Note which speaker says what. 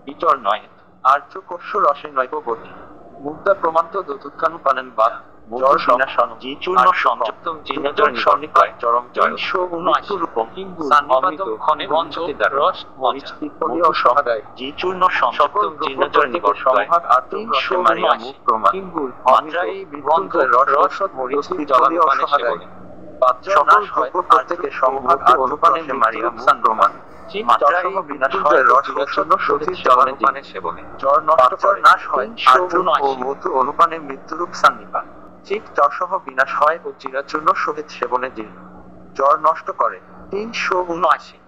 Speaker 1: বিচর নয় আর্য কোষ্য রসে নৈব গতি মুগ্ধা প্রমান্ত দতুৎকানু পানেন বা জ্বর বিনাশন জি চূর্ণ সংযুক্তম জিনজর নিকর্ণিকায় চরম জয় মৃত্যুরূপম সান্নিপাতম ক্ষণে বঞ্চতিদার রস মরিচ পিপলীয় সহাগায় জি চূর্ণ সংযুক্তম জিনজর নিকর্ণিকায় আর্তিম রসে মারিয়া মুখ প্রমাণ মাত্রা এই বিবন্ধের রস মরিচ পিপলীয় সহাগায় সকল দ্রব্য প্রত্যেকে সমভাগ অনুপানে মারিয়া মুখ প্রমাণ মাত্রাসহ বিনাশ হয় রস প্রচ্ছন্ন সতীর জলানুপানে সেবনে জ্বর নষ্টকর নাশ হয় আর্জুন ও মধু অনুপানে মৃত্যুরূপ সান্নিপাত চিক জ্বরসহ বিনাশ হয় ও চিরাচূর্ণ সহিত সেবনে জীর্ণ জ্বর নষ্ট করে 379